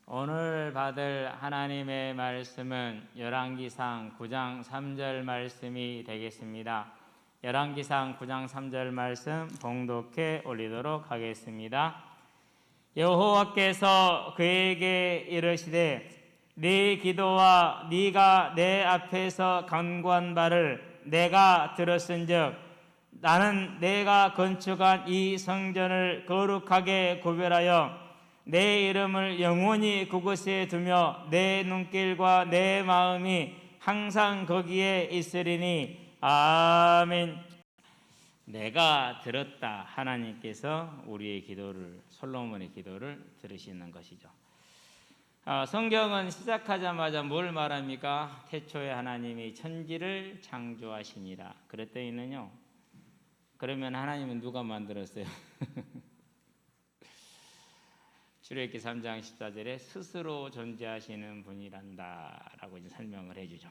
오늘 받을 하나님의 말씀은 열왕기상 9장 3절 말씀이 되겠습니다. 열왕기상 9장 3절 말씀 봉독해 올리도록 하겠습니다. 여호와께서 그에게 이르시되 네 기도와 네가 내 앞에서 간구한 바를 내가 들었은즉 나는 내가 건축한 이 성전을 거룩하게 구별하여 내 이름을 영원히 그곳에 두며 내 눈길과 내 마음이 항상 거기에 있으리니 아멘. 내가 들었다. 하나님께서 우리의 기도를, 솔로몬의 기도를 들으시는 것이죠. 성경은 시작하자마자 뭘 말합니까? 태초에 하나님이 천지를 창조하시니라 그랬더니는요, 그러면 하나님은 누가 만들었어요? 출애굽기 3장 14절에 스스로 존재하시는 분이란다 라고 이제 설명을 해주죠.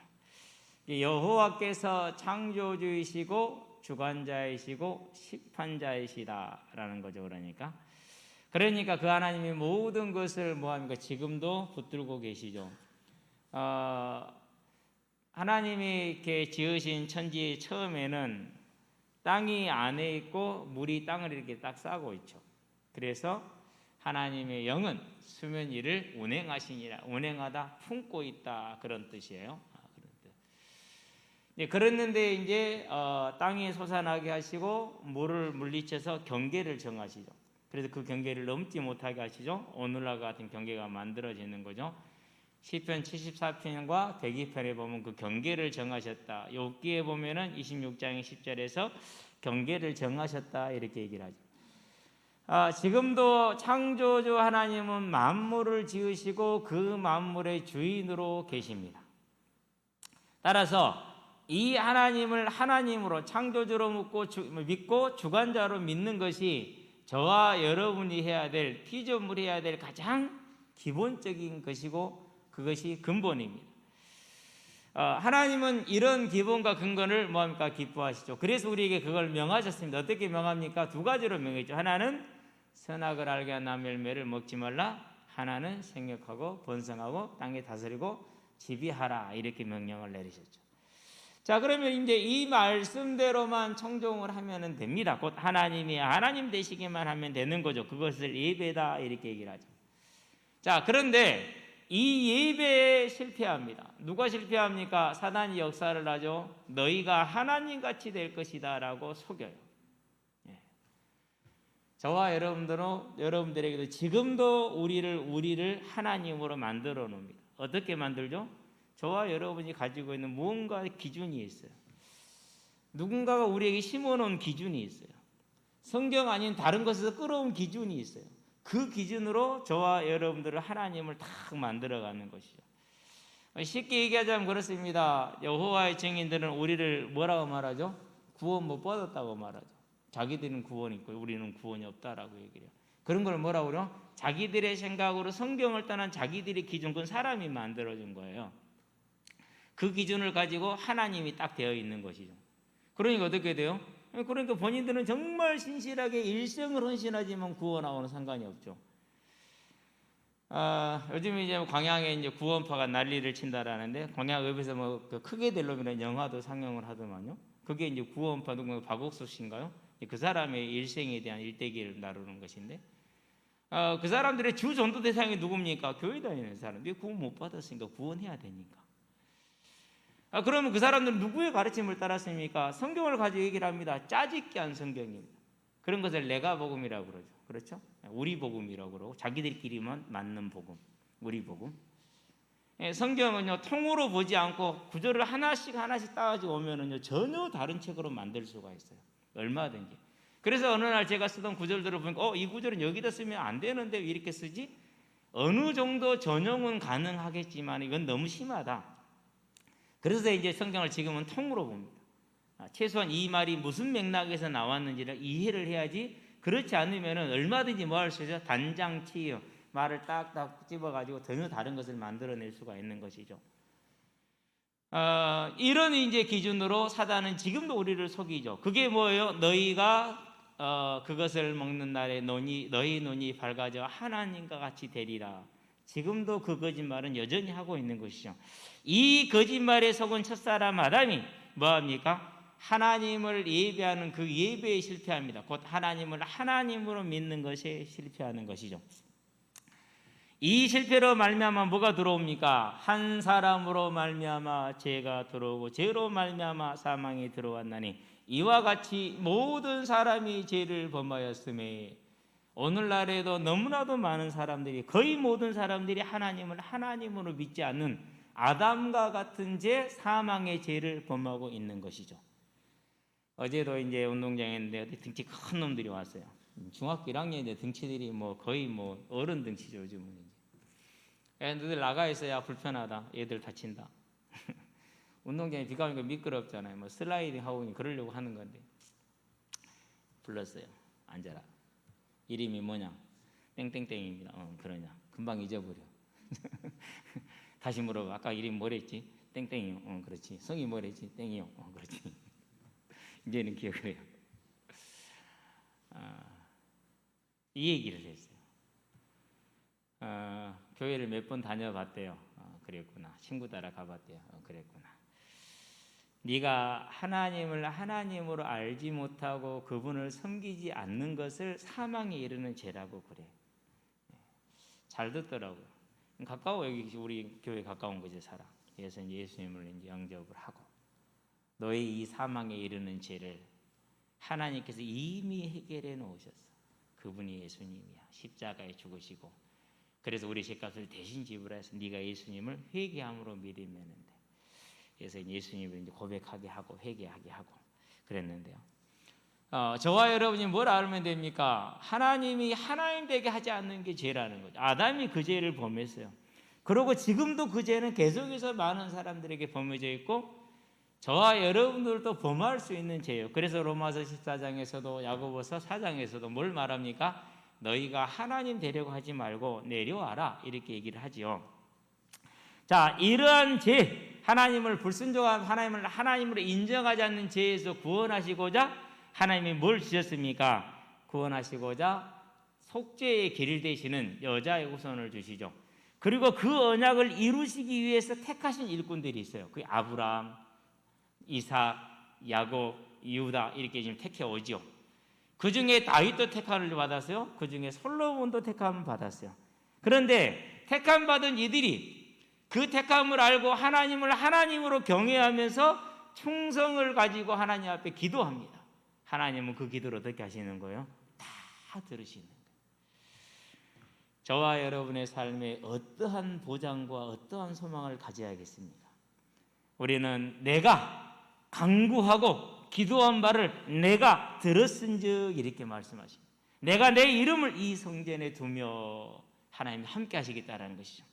여호와께서 창조주이시고 주관자이시고 심판자이시다 라는 거죠. 그러니까 그 하나님이 모든 것을 뭐합니까? 지금도 붙들고 계시죠. 하나님이 이렇게 지으신 천지 처음에는 땅이 안에 있고 물이 땅을 이렇게 딱 싸고 있죠. 그래서 하나님의 영은 수면 위를 운행하시니라. 운행하다, 품고 있다, 그런 뜻이에요. 그랬는데 이제 땅이 솟아나게 하시고 물을 물리쳐서 경계를 정하시죠. 그래서 그 경계를 넘지 못하게 하시죠. 오늘날 같은 경계가 만들어지는 거죠. 시편 74편과 102편에 보면 그 경계를 정하셨다. 욥기에 보면은 26장 10절에서 경계를 정하셨다 이렇게 얘기를 하죠. 지금도 창조주 하나님은 만물을 지으시고 그 만물의 주인으로 계십니다. 따라서 이 하나님을 하나님으로 창조주로 믿고 주관자로 믿는 것이 저와 여러분이 해야 될, 피조물이 해야 될 가장 기본적인 것이고 그것이 근본입니다. 하나님은 이런 기본과 근본을 뭐합니까? 기뻐하시죠. 그래서 우리에게 그걸 명하셨습니다. 어떻게 명합니까? 두 가지로 명했죠. 하나는 선악을 알게 한 나무 열매를 먹지 말라. 하나는 생육하고 번성하고 땅에 다스리고 지배하라. 이렇게 명령을 내리셨죠. 자, 그러면 이제 이 말씀대로만 청종을 하면 됩니다. 곧 하나님이 하나님 되시기만 하면 되는 거죠. 그것을 예배다 이렇게 얘기를 하죠. 자, 그런데 이 예배에 실패합니다. 누가 실패합니까? 사단이 역사를 하죠. 너희가 하나님같이 될 것이다 라고 속여요. 저와 여러분들에게도 지금도 우리를 하나님으로 만들어 놓습니다. 어떻게 만들죠? 저와 여러분이 가지고 있는 무언가 기준이 있어요. 누군가가 우리에게 심어놓은 기준이 있어요. 성경 아닌 다른 것에서 끌어온 기준이 있어요. 그 기준으로 저와 여러분들을 하나님을 딱 만들어가는 것이죠. 쉽게 얘기하자면 그렇습니다. 여호와의 증인들은 우리를 뭐라고 말하죠? 구원 못 받았다고 말하죠. 자기들은 구원이 있고 우리는 구원이 없다라고 얘기해요. 그런 걸 뭐라고 그래요? 자기들의 생각으로 성경을 떠난 자기들의 기준, 그건 사람이 만들어준 거예요. 그 기준을 가지고 하나님이 딱 되어 있는 것이죠. 그러니까 어떻게 돼요? 그러니까 본인들은 정말 신실하게 일생을 헌신하지만 구원하고는 상관이 없죠. 요즘 이제 광양에 이제 구원파가 난리를 친다라는데, 광양읍에서 뭐 크게 될 놈이라는 영화도 상영을 하더만요. 그게 이제 구원파 누구 박옥수 씨인가요? 그 사람의 일생에 대한 일대기를 나누는 것인데, 그 사람들의 주 전도 대상이 누굽니까? 교회 다니는 사람. 왜 구원 못 받았으니까 구원해야 되니까. 그러면 그 사람들은 누구의 가르침을 따랐습니까? 성경을 가지고 얘기를 합니다. 짜집기 한 성경입니다. 그런 것을 내가 복음이라고 그러죠. 그렇죠? 우리 복음이라고 그러고, 자기들끼리만 맞는 복음, 우리 복음. 성경은요, 통으로 보지 않고 구절을 하나씩 따가지고 오면은요, 전혀 다른 책으로 만들 수가 있어요. 얼마든지. 그래서 어느 날 제가 쓰던 구절들을 보니까 이 구절은 여기다 쓰면 안 되는데 왜 이렇게 쓰지? 어느 정도 전용은 가능하겠지만 이건 너무 심하다. 그래서 이제 성경을 지금은 통으로 봅니다. 최소한 이 말이 무슨 맥락에서 나왔는지를 이해를 해야지, 그렇지 않으면 얼마든지 뭐 할 수 있어요? 단장치 말을 딱딱 집어가지고 전혀 다른 것을 만들어낼 수가 있는 것이죠. 이런 이제 기준으로 사단은 지금도 우리를 속이죠. 그게 뭐예요? 너희가 그것을 먹는 날에 너희 눈이 밝아져 하나님과 같이 되리라. 지금도 그 거짓말은 여전히 하고 있는 것이죠. 이 거짓말에 속은 첫사람 아담이 뭐합니까? 하나님을 예배하는 그 예배에 실패합니다. 곧 하나님을 하나님으로 믿는 것에 실패하는 것이죠. 이 실패로 말미암아 뭐가 들어옵니까? 한 사람으로 말미암아 죄가 들어오고 죄로 말미암아 사망이 들어왔나니 이와 같이 모든 사람이 죄를 범하였음에 오늘날에도 너무나도 많은 사람들이, 거의 모든 사람들이 하나님을 하나님으로 믿지 않는 아담과 같은 죄, 사망의 죄를 범하고 있는 것이죠. 어제도 이제 운동장에 있는데 어디 등치 큰 놈들이 왔어요. 중학교 1학년인데 등치들이 거의 어른 등치죠, 요즘은. 애들 나가 있어야 불편하다. 애들 다친다. 운동장에 비가 오니까 미끄럽잖아요. 슬라이딩 하고 그러려고 하는 건데 불렀어요. 앉아라. 이름이 뭐냐? 땡땡땡입니다. 그러냐? 금방 잊어버려. 다시 물어봐. 아까 이름 뭐랬지? 땡땡이요. 그렇지. 성이 뭐랬지? 땡이요. 그렇지. 이제는 기억을 해요. 이 얘기를 했어요. 교회를 몇 번 다녀봤대요. 그랬구나. 친구 따라 가봤대요. 그랬구나. 네가 하나님을 하나님으로 알지 못하고 그분을 섬기지 않는 것을 사망에 이르는 죄라고 그래. 잘 듣더라고요. 가까워, 여기 우리 교회 가까운 곳에 살아. 그래서 예수님을 이제 영접을 하고 너의 이 사망에 이르는 죄를 하나님께서 이미 해결해 놓으셨어. 그분이 예수님이야. 십자가에 죽으시고 그래서 우리 죄값을 대신 지불해서 네가 예수님을 회개함으로 믿으면 돼. 그래서 예수님을 이제 고백하게 하고 회개하게 하고 그랬는데요. 저와 여러분이 뭘 알면 됩니까? 하나님이 하나님 되게 하지 않는 게 죄라는 거죠. 아담이 그 죄를 범했어요. 그리고 지금도 그 죄는 계속해서 많은 사람들에게 범해져 있고 저와 여러분들도 범할 수 있는 죄예요. 그래서 로마서 14장에서도 야고보서 4장에서도 뭘 말합니까? 너희가 하나님 되려고 하지 말고 내려와라 이렇게 얘기를 하지요. 자, 이러한 죄, 하나님을 불순종한 하나님을 하나님으로 인정하지 않는 죄에서 구원하시고자 하나님이 뭘 주셨습니까? 구원하시고자 속죄의 길을 되시는 여자의 후손을 주시죠. 그리고 그 언약을 이루시기 위해서 택하신 일꾼들이 있어요. 그 아브라함, 이삭, 야곱, 유다 이렇게 지금 택해 오죠. 그 중에 다윗도 택함을 받았어요. 그 중에 솔로몬도 택함을 받았어요. 그런데 택함 받은 이들이 그 택함을 알고 하나님을 하나님으로 경외하면서 충성을 가지고 하나님 앞에 기도합니다. 하나님은 그 기도를 어떻게 하시는 거예요? 다 들으시는 거예요. 저와 여러분의 삶에 어떠한 보장과 어떠한 소망을 가져야겠습니까? 우리는 내가 간구하고 기도한 바를 내가 들었은즉 이렇게 말씀하십니다. 내가 내 이름을 이 성전에 두며 하나님이 함께 하시겠다라는 것이죠.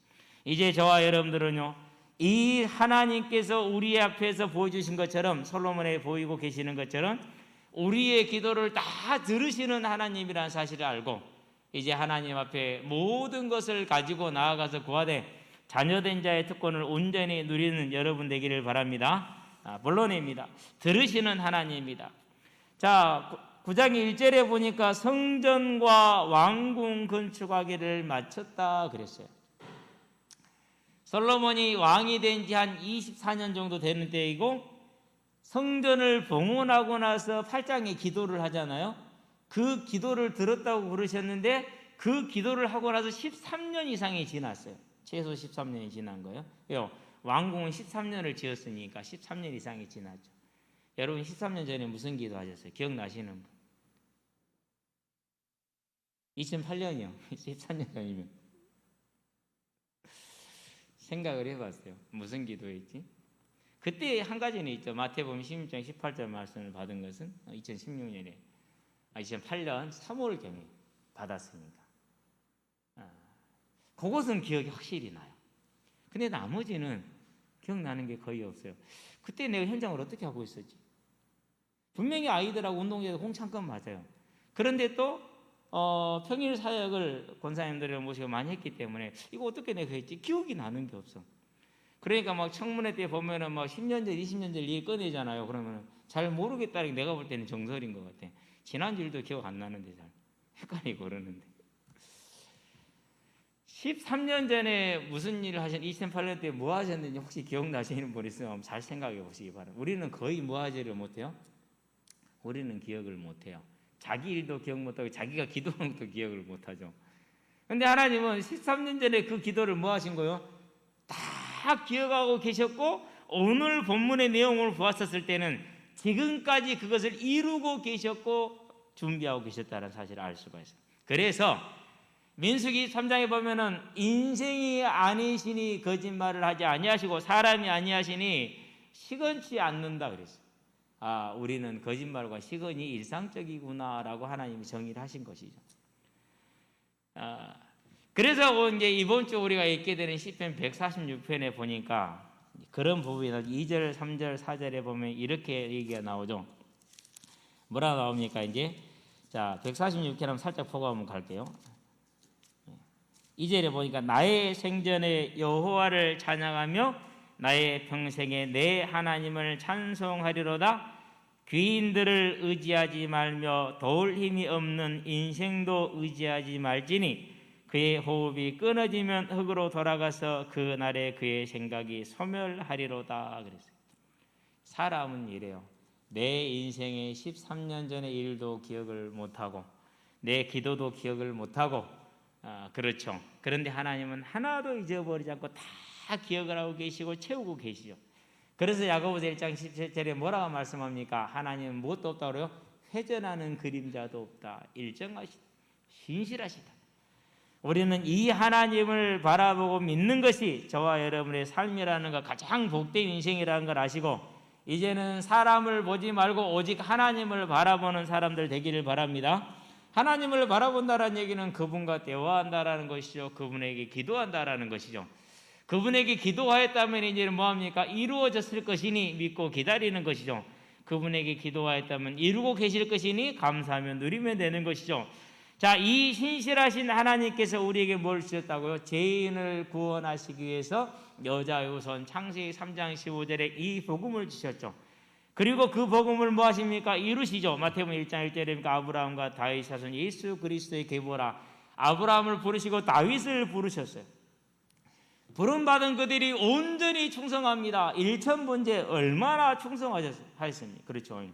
이제 저와 여러분들은요, 이 하나님께서 우리 앞에서 보여주신 것처럼 솔로몬에 보이고 계시는 것처럼 우리의 기도를 다 들으시는 하나님이라는 사실을 알고 이제 하나님 앞에 모든 것을 가지고 나아가서 구하되 자녀된 자의 특권을 온전히 누리는 여러분 되기를 바랍니다. 본론입니다. 들으시는 하나님입니다. 자, 9장 1절에 보니까 성전과 왕궁 건축하기를 마쳤다 그랬어요. 솔로몬이 왕이 된 지 한 24년 정도 되는 때이고 성전을 봉헌하고 나서 8장에 기도를 하잖아요. 그 기도를 들었다고 그러셨는데 그 기도를 하고 나서 13년 이상이 지났어요. 최소 13년이 지난 거예요. 왕궁은 13년을 지었으니까 13년 이상이 지났죠. 여러분 13년 전에 무슨 기도하셨어요? 기억나시는 분? 2008년이요. 13년 전이면 생각을 해봤어요. 무슨 기도했지? 그때 한 가지는 있죠. 마태복음 16장 18절 말씀을 받은 것은 2016년에 2008년 3월경에 받았으니까 그것은 기억이 확실히 나요. 근데 나머지는 기억나는 게 거의 없어요. 그때 내가 현장을 어떻게 하고 있었지? 분명히 아이들하고 운동회에서 홍창건 맞아요. 그런데 또 평일 사역을 권사님들을 모시고 많이 했기 때문에 이거 어떻게 내가 했지? 기억이 나는 게 없어. 그러니까 막 청문회 때 보면은 막 10년 전, 20년 전 얘기 꺼내잖아요. 그러면 잘 모르겠다는 게 내가 볼 때는 정설인 것 같아. 지난주 일도 기억 안 나는데 잘 헷갈리고 그러는데 13년 전에 무슨 일을 2008년 때 뭐 하셨는지 혹시 기억나시는 분 있으면 잘 생각해 보시기 바랍니다. 우리는 거의 뭐 하지를 못해요? 우리는 기억을 못해요. 자기 일도 기억 못하고 자기가 기도하는 것도 기억을 못하죠. 근데 하나님은 13년 전에 그 기도를 뭐 하신 거예요? 다 기억하고 계셨고, 오늘 본문의 내용을 보았었을 때는 지금까지 그것을 이루고 계셨고 준비하고 계셨다는 사실을 알 수가 있어요. 그래서 민수기 3장에 보면은 인생이 아니시니 거짓말을 하지 아니하시고 사람이 아니하시니 시건치 않는다 그랬어요. 아, 우리는 거짓말과 시건이 일상적이구나라고 하나님이 정의를 하신 것이죠. 그래서 이제 이번 주 우리가 읽게 되는 시편 146편에 보니까 그런 부분이 2절, 3절, 4절에 보면 이렇게 얘기가 나오죠. 뭐라 나옵니까? 이제 자, 146편 한번 살짝 보고 한번 갈게요. 2절에 보니까 나의 생전에 여호와를 찬양하며 나의 평생에 내 하나님을 찬송하리로다. 귀인들을 의지하지 말며 도울 힘이 없는 인생도 의지하지 말지니 그의 호흡이 끊어지면 흙으로 돌아가서 그 날에 그의 생각이 소멸하리로다 그랬어요. 사람은 이래요. 내 인생의 13년 전의 일도 기억을 못하고 내 기도도 기억을 못하고 그렇죠. 그런데 하나님은 하나도 잊어버리지 않고 다 기억을 하고 계시고 채우고 계시죠. 그래서 야고보서 1장 17절에 뭐라고 말씀합니까? 하나님은 무엇도 없다고 그래요? 회전하는 그림자도 없다. 일정하시다. 신실하시다. 우리는 이 하나님을 바라보고 믿는 것이 저와 여러분의 삶이라는 것, 가장 복된 인생이라는 걸 아시고 이제는 사람을 보지 말고 오직 하나님을 바라보는 사람들 되기를 바랍니다. 하나님을 바라본다는 얘기는 그분과 대화한다라는 것이죠. 그분에게 기도한다라는 것이죠. 그분에게 기도하였다면 이제는 뭐합니까? 이루어졌을 것이니 믿고 기다리는 것이죠. 그분에게 기도하였다면 이루고 계실 것이니 감사하며 누리면 되는 것이죠. 자, 이 신실하신 하나님께서 우리에게 뭘 주셨다고요? 죄인을 구원하시기 위해서 여자의 우선 창세기 3장 15절에 이 복음을 주셨죠. 그리고 그 복음을 뭐 하십니까? 이루시죠. 마태복음 1장 1절에 아브라함과 다윗 자손 예수 그리스도의 계보라. 아브라함을 부르시고 다윗을 부르셨어요. 부름받은 그들이 온전히 충성합니다. 일천번제 얼마나 충성하셨습니까? 그렇죠.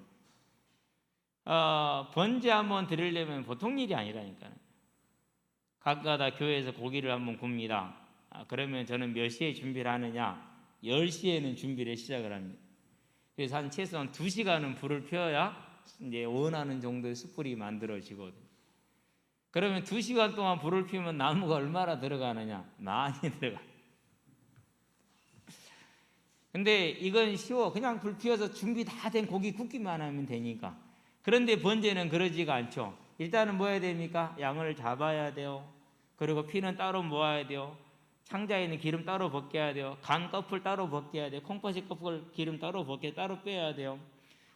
번제 한번 드리려면 보통 일이 아니라니까요. 각가다 교회에서 고기를 한번 굽니다. 그러면 저는 몇 시에 준비를 하느냐? 10시에는 준비를 시작을 합니다. 그래서 한 최소한 2시간은 불을 피워야 이제 원하는 정도의 숯불이 만들어지거든요. 그러면 2시간 동안 불을 피우면 나무가 얼마나 들어가느냐? 많이 들어가요. 근데 이건 쉬워. 그냥 불 피워서 준비 다 된 고기 굽기만 하면 되니까. 그런데 번제는 그러지가 않죠. 일단은 뭐 해야 됩니까? 양을 잡아야 돼요. 그리고 피는 따로 모아야 돼요. 창자에 있는 기름 따로 벗겨야 돼요. 간 껍을 따로 벗겨야 돼요. 콩팥이 껍을 기름 따로 벗겨 따로 빼야 돼요.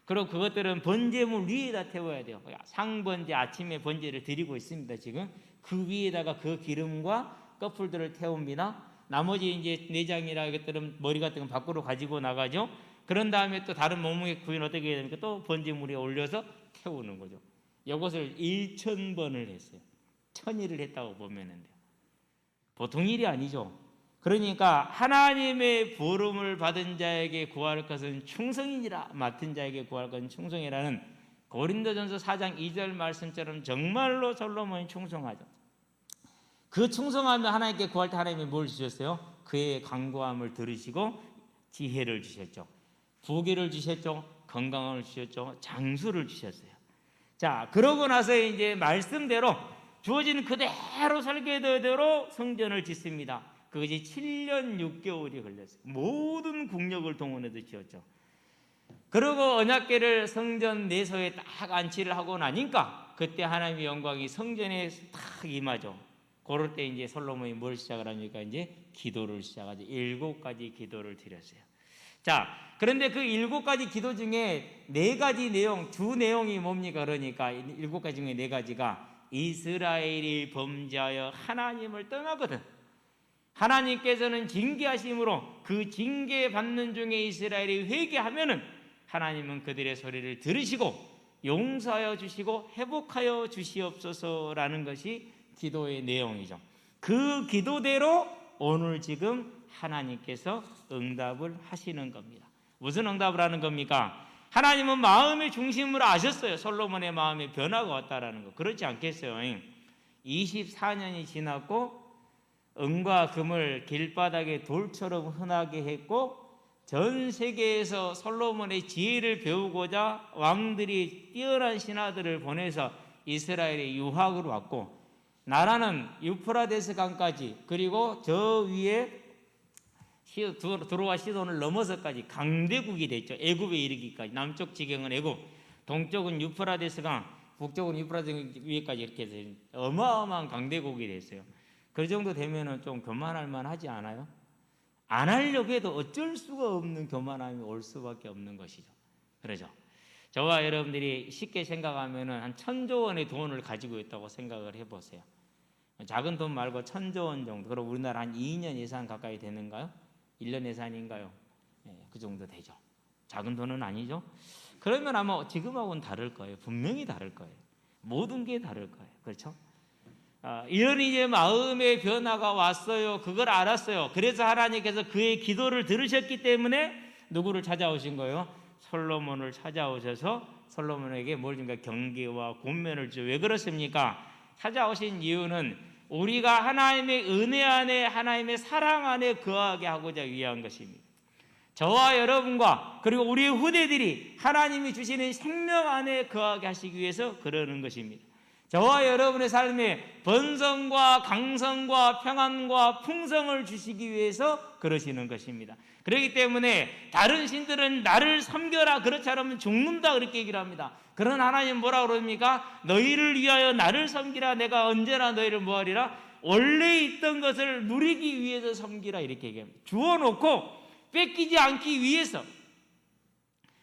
그리고 그것들은 번제물 위에다 태워야 돼요. 상번제, 아침에 번제를 드리고 있습니다. 지금 그 위에다가 그 기름과 껍질들을 태웁니다. 나머지 이제 내장이라 이것들은 머리 같은 건 밖으로 가지고 나가죠. 그런 다음에 또 다른 몸무게 부위는 어떻게 해야 됩니까? 또 번제물에 올려서 태우는 거죠. 이것을 1000번을 했어요. 1000일을 했다고 보면 돼요. 보통 일이 아니죠. 그러니까 하나님의 부름을 받은 자에게 구할 것은 충성이니라, 맡은 자에게 구할 것은 충성이라는 고린도전서 4장 2절 말씀처럼 정말로 솔로몬이 충성하죠. 그 충성하면 하나님께 구할 때 하나님이 뭘 주셨어요? 그의 간구함을 들으시고 지혜를 주셨죠. 부귀를 주셨죠. 건강을 주셨죠. 장수를 주셨어요. 자, 그러고 나서 이제 말씀대로 주어진 그대로 설계대로 성전을 짓습니다. 그것이 7년 6개월이 걸렸어요. 모든 국력을 동원해서 지었죠. 그리고 언약궤를 성전 내소에 딱 안치를 하고 나니까 그때 하나님의 영광이 성전에 딱 임하죠. 그럴 때 이제 솔로몬이 뭘 시작을 합니까? 이제 기도를 시작하죠. 7가지 기도를 드렸어요. 자, 그런데 그 7가지 기도 중에 4가지 내용, 주 내용이 뭡니까? 그러니까 7가지 중에 4가지가 이스라엘이 범죄하여 하나님을 떠나거든. 하나님께서는 징계하심으로 그 징계받는 중에 이스라엘이 회개하면은 하나님은 그들의 소리를 들으시고 용서하여 주시고 회복하여 주시옵소서라는 것이 기도의 내용이죠. 그 기도대로 오늘 지금 하나님께서 응답을 하시는 겁니다. 무슨 응답을 하는 겁니까? 하나님은 마음의 중심을 아셨어요. 솔로몬의 마음에 변화가 왔다라는 거. 그렇지 않겠어요? 24년이 지났고 은과 금을 길바닥에 돌처럼 흔하게 했고 전 세계에서 솔로몬의 지혜를 배우고자 왕들이 뛰어난 신하들을 보내서 이스라엘에 유학으로 왔고 나라는 유프라데스 강까지 그리고 저 위에 두로와 시돈을 넘어서까지 강대국이 됐죠. 애굽에 이르기까지. 남쪽 지경은 애굽, 동쪽은 유프라데스 강, 북쪽은 유프라데스 위에까지 이렇게 해서 어마어마한 강대국이 됐어요. 그 정도 되면은 좀 교만할 만하지 않아요? 안 하려고 해도 어쩔 수가 없는 교만함이 올 수밖에 없는 것이죠. 그러죠. 저와 여러분들이 쉽게 생각하면은 한 1,000조 원의 돈을 가지고 있다고 생각을 해보세요. 작은 돈 말고 1,000조 원 정도. 그럼 우리나라 한 2년 예산 가까이 되는가요? 1년 예산인가요? 그 정도 되죠. 작은 돈은 아니죠. 그러면 아마 지금하고는 다를 거예요. 분명히 다를 거예요. 모든 게 다를 거예요. 그렇죠? 이런 이제 마음의 변화가 왔어요. 그걸 알았어요. 그래서 하나님께서 그의 기도를 들으셨기 때문에 누구를 찾아오신 거예요? 솔로몬을 찾아오셔서 솔로몬에게 뭘 줍니까? 경계와 권면을 주죠. 왜 그렇습니까? 찾아오신 이유는 우리가 하나님의 은혜 안에 하나님의 사랑 안에 거하게 하고자 위한 것입니다. 저와 여러분과 그리고 우리의 후대들이 하나님이 주시는 생명 안에 거하게 하시기 위해서 그러는 것입니다. 저와 여러분의 삶에 번성과 강성과 평안과 풍성을 주시기 위해서 그러시는 것입니다. 그렇기 때문에 다른 신들은 나를 섬겨라 그렇지 않으면 죽는다 그렇게 얘기를 합니다. 그런 하나님 뭐라고 그럽니까? 너희를 위하여 나를 섬기라. 내가 언제나 너희를 뭐하리라? 원래 있던 것을 누리기 위해서 섬기라 이렇게 얘기합니다. 주어놓고 뺏기지 않기 위해서.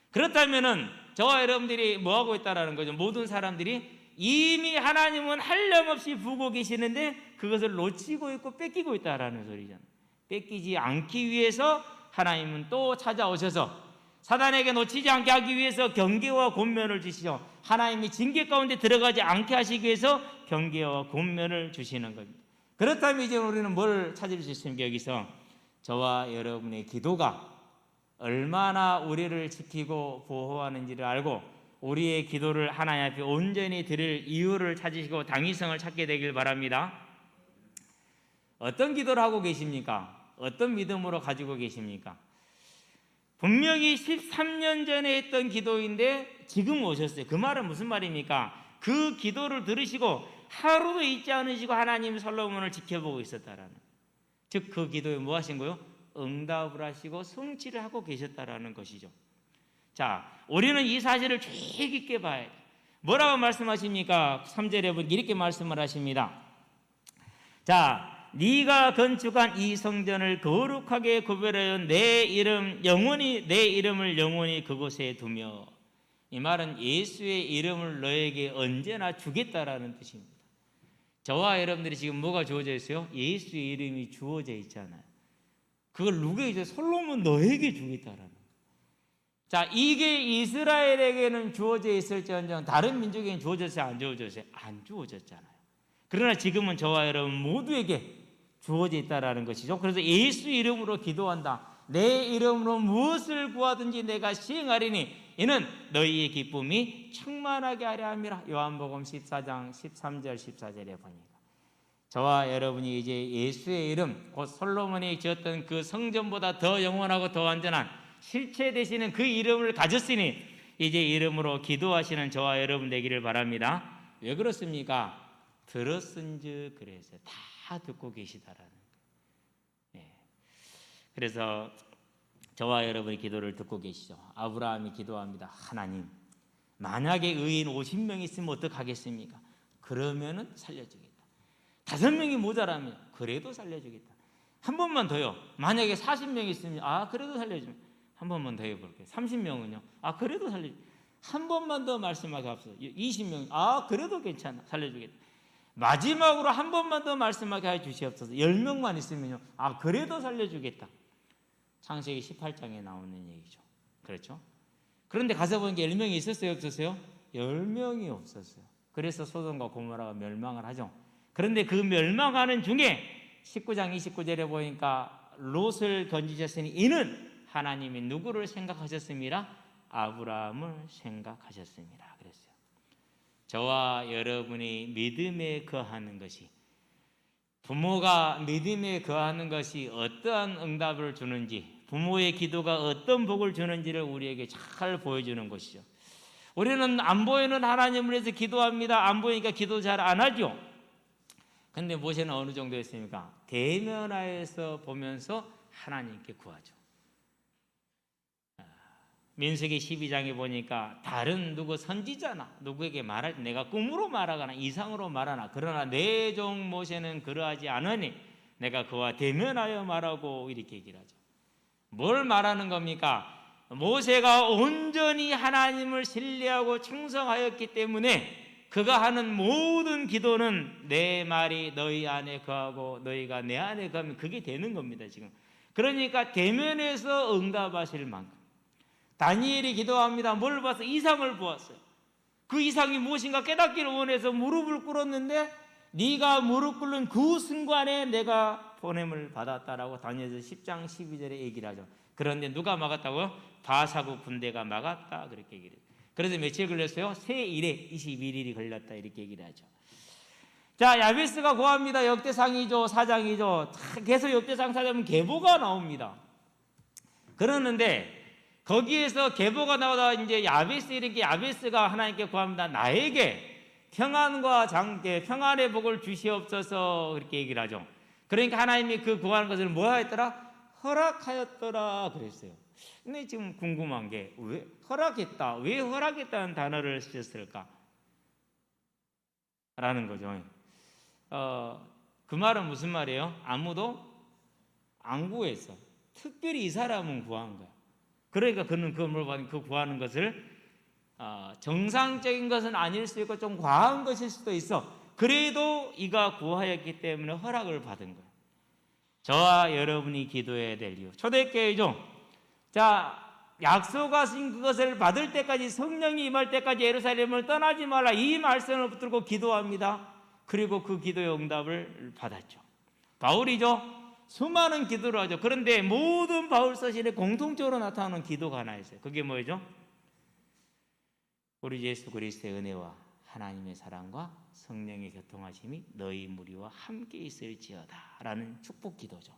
그렇다면은 저와 여러분들이 뭐하고 있다라는 거죠? 모든 사람들이 이미 하나님은 한량없이 부고 계시는데 그것을 놓치고 있고 뺏기고 있다라는 소리잖아요. 뺏기지 않기 위해서 하나님은 또 찾아오셔서 사단에게 놓치지 않게 하기 위해서 경계와 권면을 주시죠. 하나님이 징계 가운데 들어가지 않게 하시기 위해서 경계와 권면을 주시는 겁니다. 그렇다면 이제 우리는 뭘 찾을 수 있습니까? 여기서 저와 여러분의 기도가 얼마나 우리를 지키고 보호하는지를 알고 우리의 기도를 하나님 앞에 온전히 드릴 이유를 찾으시고 당위성을 찾게 되길 바랍니다. 어떤 기도를 하고 계십니까? 어떤 믿음으로 가지고 계십니까? 분명히 13년 전에 했던 기도인데 지금 오셨어요. 그 말은 무슨 말입니까? 그 기도를 들으시고 하루도 잊지 않으시고 하나님 솔로몬을 지켜보고 있었다라는, 즉 그 기도에 뭐 하신 거예요? 응답을 하시고 성취를 하고 계셨다라는 것이죠. 자, 우리는 이 사실을 주의 깊게 봐야 돼요. 뭐라고 말씀하십니까? 3절에 보니까 이렇게 말씀을 하십니다. 자, 네가 건축한 이 성전을 거룩하게 구별하여 내 이름을 영원히 그곳에 두며. 이 말은 예수의 이름을 너에게 언제나 주겠다라는 뜻입니다. 저와 여러분들이 지금 뭐가 주어져 있어요? 예수의 이름이 주어져 있잖아요. 그걸 누구에게? 솔로몬 너에게 주겠다라는. 자, 이게 이스라엘에게는 주어져 있을지언정 다른 민족에게는 주어졌어요? 안 주어졌어요? 안 주어졌잖아요. 그러나 지금은 저와 여러분 모두에게 주어져 있다라는 것이죠. 그래서 예수 이름으로 기도한다. 내 이름으로 무엇을 구하든지 내가 시행하리니 이는 너희의 기쁨이 충만하게 하려 함이라. 요한복음 14장 13절 14절에 보니까 저와 여러분이 이제 예수의 이름, 곧 솔로몬이 지었던 그 성전보다 더 영원하고 더 완전한 실체 되시는 그 이름을 가졌으니 이제 이름으로 기도하시는 저와 여러분 되기를 바랍니다. 왜 그렇습니까? 들었은즉 그래서 다 듣고 계시다라는. 그래서 저와 여러분의 기도를 듣고 계시죠. 아브라함이 기도합니다. 하나님, 만약에 의인 50명 있으면 어떡하겠습니까? 그러면은 살려주겠다. 5명이 모자라면 그래도 살려주겠다. 한 번만 더요. 만약에 40명 있으면 그래도 살려주면 한 번만 더 해볼게요. 30명은요. 그래도 살려주겠다. 한 번만 더 말씀하게 합시다. 20명. 그래도 괜찮아. 살려주겠다. 마지막으로 한 번만 더 말씀하게 해 주시옵소서. 10명만 있으면요. 그래도 살려주겠다. 창세기 18장에 나오는 얘기죠. 그렇죠? 그런데 가서 보니까 10명이 있었어요? 없었어요? 10명이 없었어요. 그래서 소돔과 고모라가 멸망을 하죠. 그런데 그 멸망하는 중에 19장 29절에 보니까 롯을 건지셨으니 이는 하나님이 누구를 생각하셨습니다? 아브라함을 생각하셨습니다. 그랬어요. 저와 여러분이 믿음에 거하는 것이, 부모가 믿음에 거하는 것이 어떠한 응답을 주는지, 부모의 기도가 어떤 복을 주는지를 우리에게 잘 보여주는 것이죠. 우리는 안 보이는 하나님을 위해서 기도합니다. 안 보이니까 기도 잘 안 하죠. 근데 모세는 어느 정도 했습니까? 대면하여서 보면서 하나님께 구하죠. 민수기 12장에 보니까 다른 누구 선지자나 누구에게 말할 내가 꿈으로 말하거나 이상으로 말하나 그러나 내 종 모세는 그러하지 않으니 내가 그와 대면하여 말하고 이렇게 얘기를 하죠. 뭘 말하는 겁니까? 모세가 온전히 하나님을 신뢰하고 충성하였기 때문에 그가 하는 모든 기도는 내 말이 너희 안에 거하고 너희가 내 안에 거하면 그게 되는 겁니다. 지금 그러니까 대면에서 응답하실 만큼 다니엘이 기도합니다. 뭘 봐서? 이상을 보았어요. 그 이상이 무엇인가 깨닫기를 원해서 무릎을 꿇었는데 네가 무릎 꿇는 그 순간에 내가 보냄을 받았다라고 다니엘서 10장 12절에 얘기를 하죠. 그런데 누가 막았다고요? 바사국 군대가 막았다 그렇게 얘기를 해요. 그래서 며칠 걸렸어요? 세 일에 21일이 걸렸다 이렇게 얘기를 하죠. 자, 야베스가 구합니다. 역대상이죠. 사장이죠. 계속 역대상 사장은 계보가 나옵니다. 그러는데 거기에서 계보가 나오다 이제 야베스 이렇게 야베스가 하나님께 구합니다. 나에게 평안과 장대, 평안의 복을 주시옵소서 그렇게 얘기를 하죠. 그러니까 하나님이 그 구하는 것을 뭐 하였더라? 허락하였더라 그랬어요. 근데 지금 궁금한 게 왜 허락했다? 왜 허락했다는 단어를 쓰셨을까? 라는 거죠. 그 말은 무슨 말이에요? 아무도 안 구했어. 특별히 이 사람은 구한 거야. 그러니까 그는 그 구하는 것을 정상적인 것은 아닐 수 있고 좀 과한 것일 수도 있어. 그래도 이가 구하였기 때문에 허락을 받은 거예요. 저와 여러분이 기도해야 될 이유, 초대교회죠. 자, 약속하신 그것을 받을 때까지, 성령이 임할 때까지 예루살렘을 떠나지 말라 이 말씀을 붙들고 기도합니다. 그리고 그 기도의 응답을 받았죠. 바울이죠. 수많은 기도를 하죠. 그런데 모든 바울 서신에 공통적으로 나타나는 기도가 하나 있어요. 그게 뭐죠? 우리 예수 그리스도의 은혜와 하나님의 사랑과 성령의 교통하심이 너희 무리와 함께 있을지어다 라는 축복 기도죠.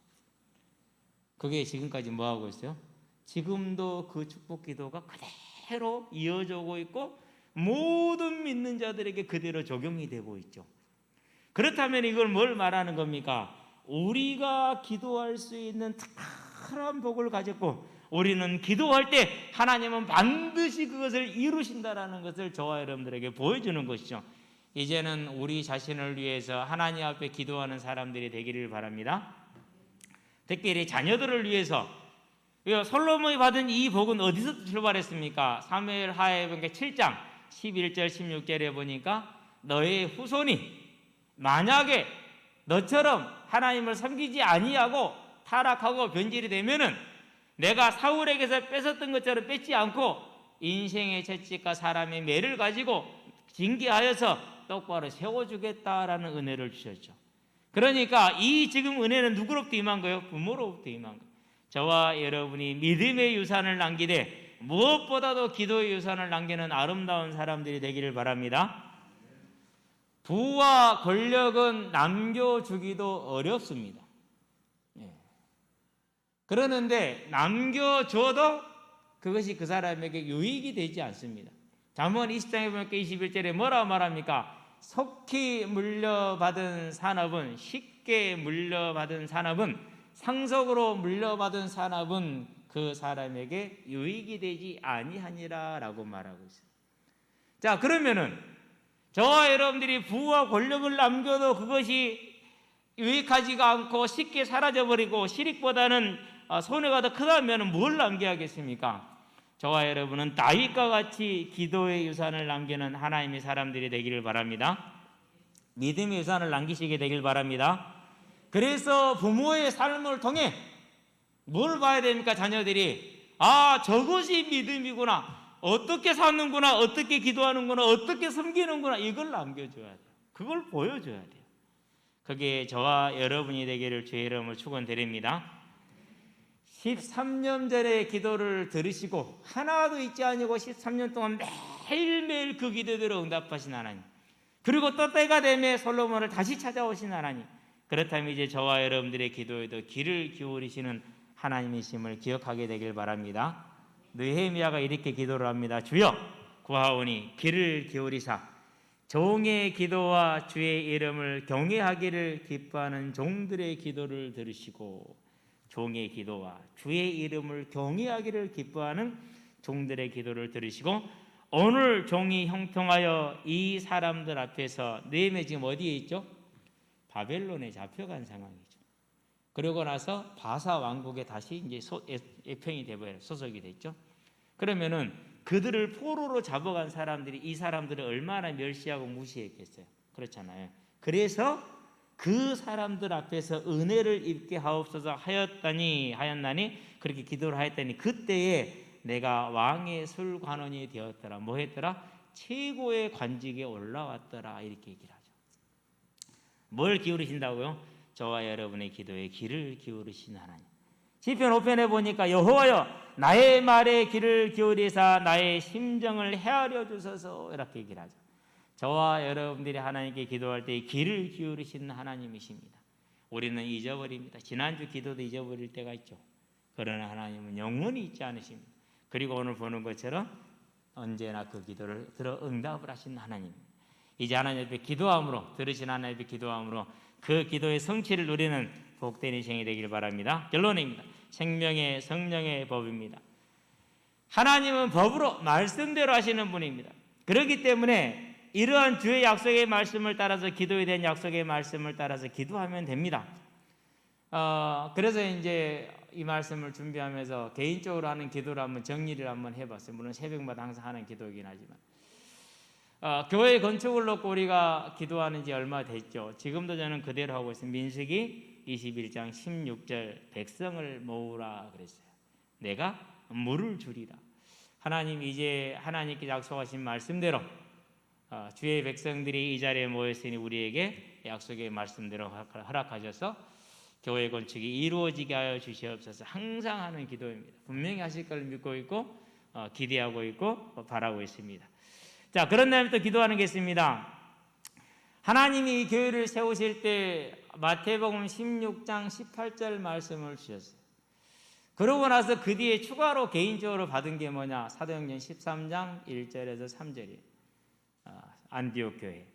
그게 지금까지 뭐하고 있어요? 지금도 그 축복 기도가 그대로 이어져 오고 있고 모든 믿는 자들에게 그대로 적용이 되고 있죠. 그렇다면 이걸 뭘 말하는 겁니까? 우리가 기도할 수 있는 특별한 복을 가졌고 우리는 기도할 때 하나님은 반드시 그것을 이루신다라는 것을 저와 여러분들에게 보여주는 것이죠. 이제는 우리 자신을 위해서 하나님 앞에 기도하는 사람들이 되기를 바랍니다. 특별히 자녀들을 위해서. 솔로몬이 받은 이 복은 어디서 출발했습니까? 사무엘 하에 보니까 7장 11절 16절에 보니까 너의 후손이 만약에 너처럼 하나님을 섬기지 아니하고 타락하고 변질이 되면은 내가 사울에게서 뺏었던 것처럼 뺏지 않고 인생의 채찍과 사람의 매를 가지고 징계하여서 똑바로 세워주겠다라는 은혜를 주셨죠. 그러니까 이 지금 은혜는 누구로부터 임한 거예요? 부모로부터 임한 거예요. 저와 여러분이 믿음의 유산을 남기되 무엇보다도 기도의 유산을 남기는 아름다운 사람들이 되기를 바랍니다. 부와 권력은 남겨주기도 어렵습니다. 그러는데 남겨줘도 그것이 그 사람에게 유익이 되지 않습니다. 잠언 20장에 보니까 21절에 뭐라 말합니까? 속히 물려받은 산업은, 쉽게 물려받은 산업은, 상속으로 물려받은 산업은 그 사람에게 유익이 되지 아니하니라 라고 말하고 있어요. 자, 그러면은 저와 여러분들이 부와 권력을 남겨도 그것이 유익하지가 않고 쉽게 사라져버리고 실익보다는 손해가 더 크다면 뭘 남겨야겠습니까? 저와 여러분은 다윗과 같이 기도의 유산을 남기는 하나님의 사람들이 되기를 바랍니다. 믿음의 유산을 남기시게 되길 바랍니다. 그래서 부모의 삶을 통해 뭘 봐야 됩니까? 자녀들이 저것이 믿음이구나, 어떻게 사는구나, 어떻게 기도하는구나, 어떻게 섬기는구나, 이걸 남겨줘야 돼요. 그걸 보여줘야 돼요. 그게 저와 여러분이 되기를 주의 이름으로 축원드립니다. 13년 전에 기도를 들으시고 하나도 잊지 아니고 13년 동안 매일매일 그 기도대로 응답하신 하나님, 그리고 또 때가 되면 솔로몬을 다시 찾아오신 하나님, 그렇다면 이제 저와 여러분들의 기도에도 귀를 기울이시는 하나님이심을 기억하게 되길 바랍니다. 느헤미야가 이렇게 기도를 합니다. 주여 구하오니 귀를 기울이사 종의 기도와 주의 이름을 경외하기를 기뻐하는 종들의 기도를 들으시고, 종의 기도와 주의 이름을 경외하기를 기뻐하는 종들의 기도를 들으시고, 오늘 종이 형통하여 이 사람들 앞에서 느헤미야 지금 어디에 있죠? 바벨론에 잡혀간 상황이죠. 그러고 나서 바사 왕국에 다시 이제 예평이 되버려 소속이 됐죠. 그러면은 그들을 포로로 잡아간 사람들이 이 사람들을 얼마나 멸시하고 무시했겠어요. 그렇잖아요. 그래서 그 사람들 앞에서 은혜를 입게 하옵소서 하였나니 그렇게 기도를 하였더니 그때에 내가 왕의 술관원이 되었더라. 뭐 했더라? 최고의 관직에 올라왔더라. 이렇게 얘기를 하죠. 뭘 기울이신다고요? 저와 여러분의 기도에 귀를 기울이신 하나님. 시편 5편에 보니까 여호와여 나의 말에 귀를 기울이사 나의 심정을 헤아려 주소서, 이렇게 얘기를 하죠. 저와 여러분들이 하나님께 기도할 때 귀를 기울이시는 하나님이십니다. 우리는 잊어버립니다. 지난주 기도도 잊어버릴 때가 있죠. 그러나 하나님은 영원히 잊지 않으십니다. 그리고 오늘 보는 것처럼 언제나 그 기도를 들어 응답을 하시는 하나님. 이제 하나님 앞에 기도함으로, 들으신 하나님 앞에 기도함으로 그 기도의 성취를 누리는 복된 인생이 되길 바랍니다. 결론입니다. 생명의 성령의 법입니다. 하나님은 법으로 말씀대로 하시는 분입니다. 그렇기 때문에 이러한 주의 약속의 말씀을 따라서, 기도에 대한 약속의 말씀을 따라서 기도하면 됩니다. 그래서 이제 이 말씀을 준비하면서 개인적으로 하는 기도를 한번 정리를 한번 해봤어요. 물론 새벽마다 항상 하는 기도이긴 하지만 교회 건축을 놓고 우리가 기도하는 지 얼마 됐죠. 지금도 저는 그대로 하고 있습니다. 민수기 21장 16절 백성을 모으라 그랬어요. 내가 물을 주리라. 하나님 이제 하나님께 약속하신 말씀대로 주의 백성들이 이 자리에 모였으니 우리에게 약속의 말씀대로 허락하셔서 교회 건축이 이루어지게 하여 주시옵소서. 항상 하는 기도입니다. 분명히 하실 걸 믿고 있고 기대하고 있고 바라고 있습니다. 자, 그런 다음에 또 기도하는 게 있습니다. 하나님이 이 교회를 세우실 때 마태복음 16장 18절 말씀을 주셨어요. 그러고 나서 그 뒤에 추가로 개인적으로 받은 게 뭐냐? 사도행전 13장 1절에서 3절이에요. 안디옥 교회.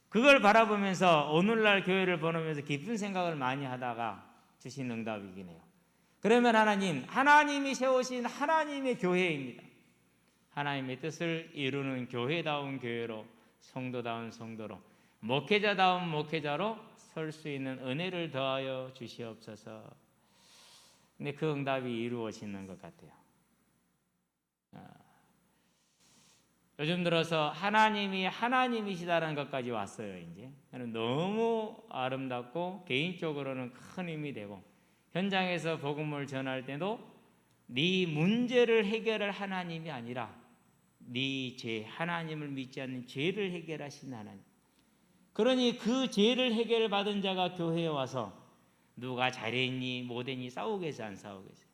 그걸 바라보면서 오늘날 교회를 보면서 깊은 생각을 많이 하다가 주신 응답이긴 해요. 그러면 하나님이 세우신 하나님의 교회입니다. 하나님의 뜻을 이루는 교회다운 교회로, 성도다운 성도로, 목회자다운 목회자로 설 수 있는 은혜를 더하여 주시옵소서. 근데 그 응답이 이루어지는 것 같아요. 요즘 들어서 하나님이 하나님이시다는 것까지 왔어요. 이제 너무 아름답고 개인적으로는 큰 힘이 되고, 현장에서 복음을 전할 때도 네 문제를 해결할 하나님이 아니라 네 죄, 하나님을 믿지 않는 죄를 해결하신 하나님. 그러니 그 죄를 해결받은 자가 교회에 와서 누가 잘했니 못했니 싸우겠어요, 안 싸우겠어요?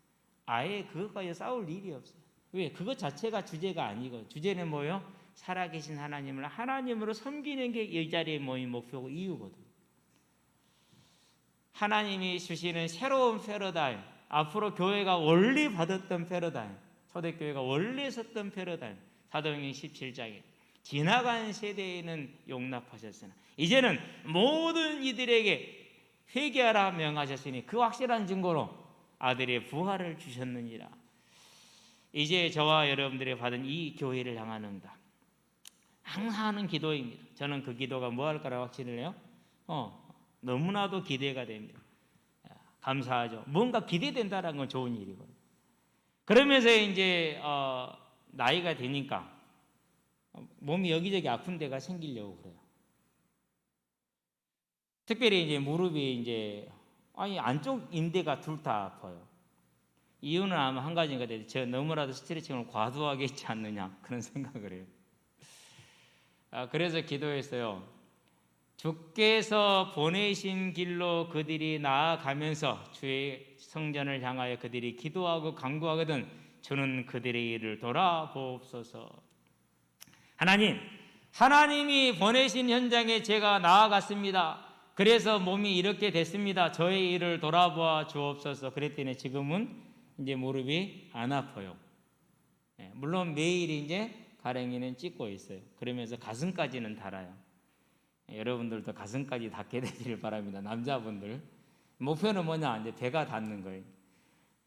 아예 그것까지 싸울 일이 없어요. 왜? 그것 자체가 주제가 아니고, 주제는 뭐예요? 살아계신 하나님을 하나님으로 섬기는 게 이 자리에 모인 목표고 이유거든요. 하나님이 주시는 새로운 패러다임, 앞으로 교회가 원래 받았던 패러다임, 초대교회가 원래 썼던 패러다임, 사도행전 17장에 지나간 세대에는 용납하셨으나 이제는 모든 이들에게 회개하라 명하셨으니 그 확실한 증거로 아들의 부활을 주셨느니라. 이제 저와 여러분들이 받은 이 교회를 향한 응답, 항상 하는 기도입니다. 저는 그 기도가 뭐 할 거라고 확신을 해요? 너무나도 기대가 됩니다. 감사하죠. 뭔가 기대된다는 건 좋은 일이거든요. 그러면서 이제 나이가 되니까 몸이 여기저기 아픈 데가 생기려고 그래요. 특별히 이제 무릎이 이제 안쪽 인대가 둘 다 아파요. 이유는 아마 한 가지인 것 같아요. 제가 너무나도 스트레칭을 과도하게 했지 않느냐 그런 생각을 해요. 그래서 기도했어요. 주께서 보내신 길로 그들이 나아가면서 주의 성전을 향하여 그들이 기도하고 간구하거든 주는 그들의 일을 돌아보옵소서. 하나님이 보내신 현장에 제가 나아갔습니다. 그래서 몸이 이렇게 됐습니다. 저의 일을 돌아보아 주옵소서. 그랬더니 지금은 이제 무릎이 안 아파요. 물론 매일 이제 가랭이는 찢고 있어요. 그러면서 가슴까지는 닳아요. 여러분들도 가슴까지 닿게 되기를 바랍니다. 남자분들 목표는 뭐냐? 이제 배가 닿는 거예요.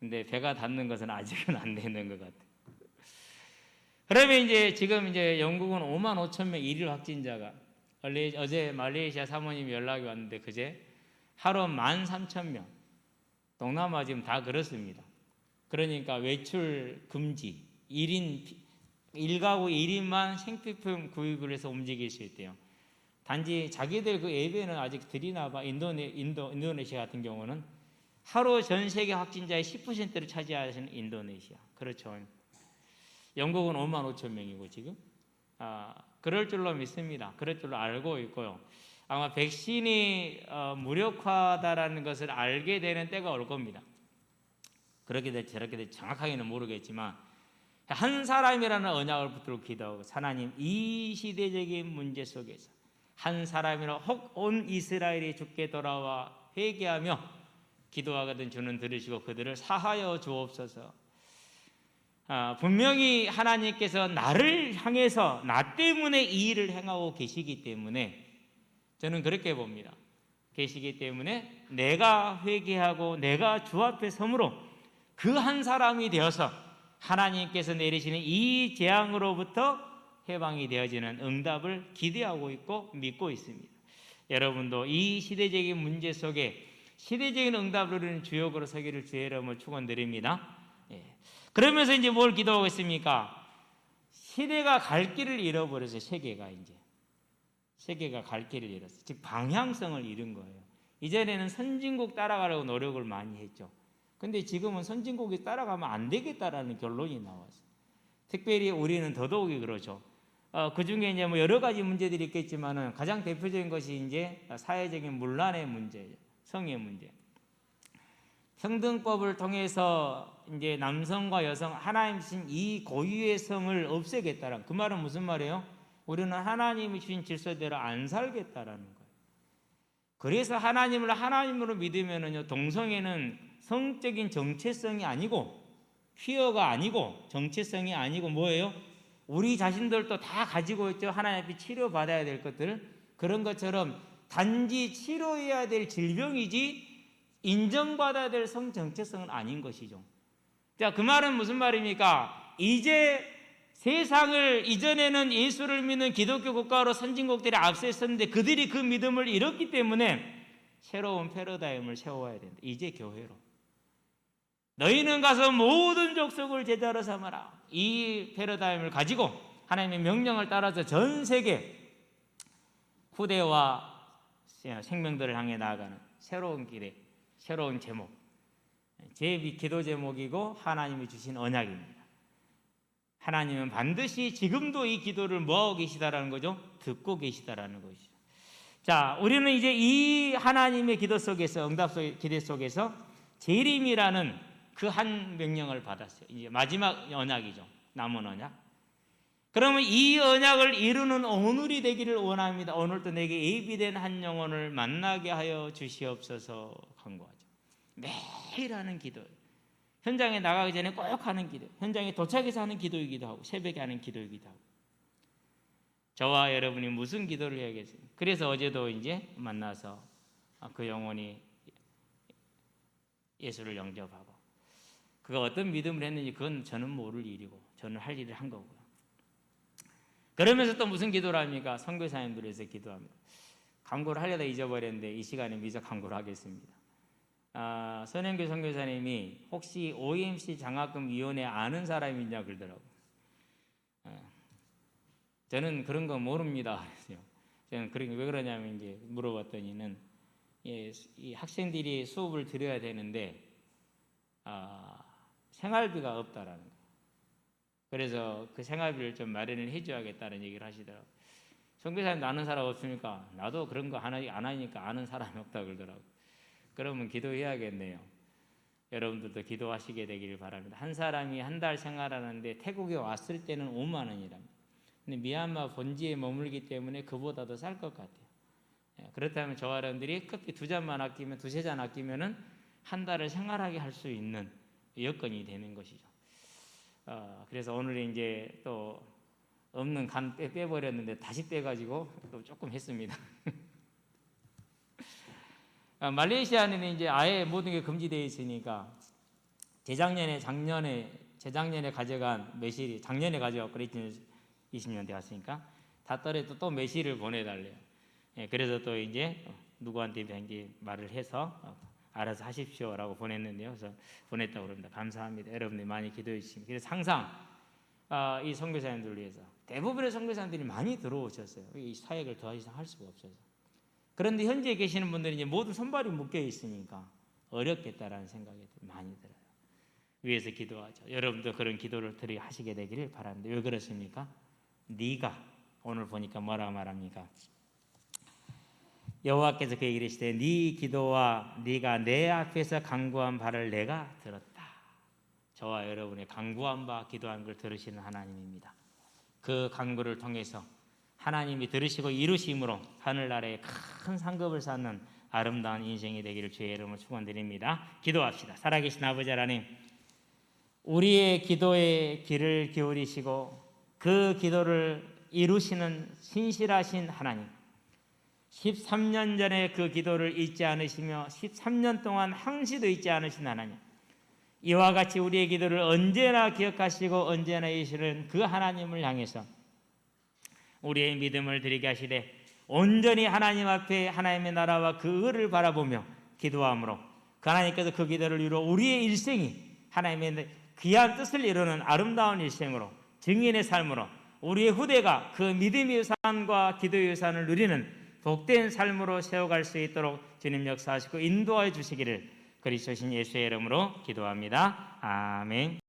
근데 배가 닿는 것은 아직은 안 되는 것 같아요. 그러면 이제 지금 이제 영국은 5만 5천 명 일일 확진자가 어제 말레이시아 사모님이 연락이 왔는데 그제 하루 13,000명. 동남아 지금 다 그렇습니다. 그러니까 외출 금지, 1가구 1인만 생필품 구입을 해서 움직일 수 있대요. 단지 자기들 그 예배는 아직 드리나 봐. 인도네시아 같은 경우는 하루 전 세계 확진자의 10%를 차지하시는 인도네시아. 그렇죠. 영국은 5만 5천 명이고 지금 그럴 줄로 믿습니다. 그럴 줄로 알고 있고요. 아마 백신이 무력화다라는 것을 알게 되는 때가 올 겁니다. 그렇게 될지 저렇게 될지 정확하게는 모르겠지만 한 사람이라는 언약을 붙들고 기도하고 하나님 이 시대적인 문제 속에서 한 사람이라 혹 온 이스라엘이 주께 돌아와 회개하며 기도하거든 주는 들으시고 그들을 사하여 주옵소서. 분명히 하나님께서 나를 향해서 나 때문에 이 일을 행하고 계시기 때문에 저는 그렇게 봅니다. 계시기 때문에 내가 회개하고 내가 주 앞에 섬으로 그 한 사람이 되어서 하나님께서 내리시는 이 재앙으로부터 해방이 되어지는 응답을 기대하고 있고 믿고 있습니다. 여러분도 이 시대적인 문제 속에 시대적인 응답을 누리는 주역으로 서기를 주의 이름으로 축원드립니다. 그러면서 이제 뭘 기도하고 있습니까? 시대가 갈 길을 잃어버려서 세계가 갈 길을 잃었어요. 즉 방향성을 잃은 거예요. 이전에는 선진국 따라가려고 노력을 많이 했죠. 근데 지금은 선진국이 따라가면 안 되겠다라는 결론이 나왔어요. 특별히 우리는 더더욱이 그렇죠. 그 중에 이제 뭐 여러 가지 문제들이 있겠지만은 가장 대표적인 것이 이제 사회적인 문란의 문제예요. 성의 문제. 평등법을 통해서 이제 남성과 여성 하나님 주신 이 고유의 성을 없애겠다라는 그 말은 무슨 말이에요? 우리는 하나님이 주신 질서대로 안 살겠다라는 거예요. 그래서 하나님을 하나님으로 믿으면은요 동성애는 성적인 정체성이 아니고 퀴어가 아니고 정체성이 아니고 뭐예요? 우리 자신들도 다 가지고 있죠. 하나님 앞에 치료받아야 될 것들. 그런 것처럼 단지 치료해야 될 질병이지 인정받아야 될 성정체성은 아닌 것이죠. 자, 그 말은 무슨 말입니까? 이제 세상을 이전에는 예수를 믿는 기독교 국가로 선진국들이 앞서 있었는데 그들이 그 믿음을 잃었기 때문에 새로운 패러다임을 세워야 된다. 이제 교회로. 너희는 가서 모든 족속을 제자로 삼아라. 이 패러다임을 가지고 하나님의 명령을 따라서 전 세계 후대와 생명들을 향해 나아가는 새로운 길에 새로운 제목, 제 기도 제목이고 하나님이 주신 언약입니다. 하나님은 반드시 지금도 이 기도를 뭐하고 계시다라는 거죠? 듣고 계시다라는 것이죠. 자, 우리는 이제 이 하나님의 기도 속에서 응답 속의 기대 속에서 재림이라는 그 한 명령을 받았어요. 이제 마지막 언약이죠. 남은 언약. 그러면 이 언약을 이루는 오늘이 되기를 원합니다. 오늘도 내게 예비된 한 영혼을 만나게 하여 주시옵소서 간구하죠. 매일 하는 기도. 현장에 나가기 전에 꼭 하는 기도. 현장에 도착해서 하는 기도이기도 하고 새벽에 하는 기도이기도 하고. 저와 여러분이 무슨 기도를 해야겠어요? 그래서 어제도 이제 만나서 그 영혼이 예수를 영접하고 그가 어떤 믿음을 했는지 그건 저는 모를 일이고 저는 할 일을 한 거고요. 그러면서 또 무슨 기도를 합니까? 선교사님들을 위해서 기도합니다. 강구를 하려다 잊어버렸는데 이 시간에 미처 강구를 하겠습니다. 선영교 선교사님이 혹시 OMC 장학금 위원회 아는 사람이 있냐 그러더라고요. 저는 그런 거 모릅니다. 저는 왜 그러냐면 이제 물어봤더니는 이 학생들이 수업을 들어야 되는데 생활비가 없다라는 거예요. 그래서 그 생활비를 좀 마련을 해줘야겠다는 얘기를 하시더라고요. 선교사님 아는 사람 없습니까? 나도 그런 거 안 하니까 아는 사람이 없다 그러더라고요. 그러면 기도해야겠네요. 여러분들도 기도하시게 되기를 바랍니다. 한 사람이 한 달 생활하는데 태국에 왔을 때는 5만 원이랍니다. 근데 미얀마 본지에 머물기 때문에 그보다도 쌀 것 같아요. 그렇다면 저와 여러분들이 커피 2잔만 아끼면, 2-3잔 아끼면은 한 달을 생활하게 할 수 있는 여건이 되는 것이죠. 그래서 오늘 이제 또 없는 간 빼버렸는데 다시 빼가지고 또 조금 했습니다. 말레이시아는 이제 아예 모든 게 금지되어 있으니까 재작년에 가져간 매실이 작년에 가져왔고 2020년 되었으니까 다 떨어져 또 매실을 보내달래요. 그래서 또 이제 누구한테 이제 말을 해서 알아서 하십시오라고 보냈는데요. 그래서 보냈다고 그럽니다. 감사합니다. 여러분들 많이 기도해 주시면. 그래서 항상 이 선교사님들을 위해서 대부분의 선교사님들이 많이 들어오셨어요. 이 사역을 더 이상 할 수가 없어서. 그런데 현재 계시는 분들이 이제 모두 손발이 묶여 있으니까 어렵겠다라는 생각이 많이 들어요. 위에서 기도하죠. 여러분도 그런 기도를 하시게 되기를 바랍니다. 왜 그렇습니까? 네가 오늘 보니까 뭐라 말합니까? 여호와께서 그에게 이르시되 네 기도와 네가 내 앞에서 간구한 바를 내가 들었다. 저와 여러분의 간구한 바 기도한 걸 들으시는 하나님입니다. 그 간구를 통해서 하나님이 들으시고 이루심으로 하늘나라에 큰 상급을 쌓는 아름다운 인생이 되기를 주의 이름으로 축원드립니다. 기도합시다. 살아계신 아버지 하나님, 우리의 기도에 귀를 기울이시고 그 기도를 이루시는 신실하신 하나님, 13년 전에 그 기도를 잊지 않으시며 13년 동안 항시도 잊지 않으신 하나님, 이와 같이 우리의 기도를 언제나 기억하시고 언제나 이루시는 그 하나님을 향해서 우리의 믿음을 드리게 하시되 온전히 하나님 앞에 하나님의 나라와 그 의를 바라보며 기도함으로 그 하나님께서 그 기도를 이루어 우리의 일생이 하나님의 귀한 뜻을 이루는 아름다운 일생으로 증인의 삶으로 우리의 후대가 그 믿음의 유산과 기도의 유산을 누리는 복된 삶으로 세워갈 수 있도록 주님 역사하시고 인도하여 주시기를 그리스도신 예수의 이름으로 기도합니다. 아멘.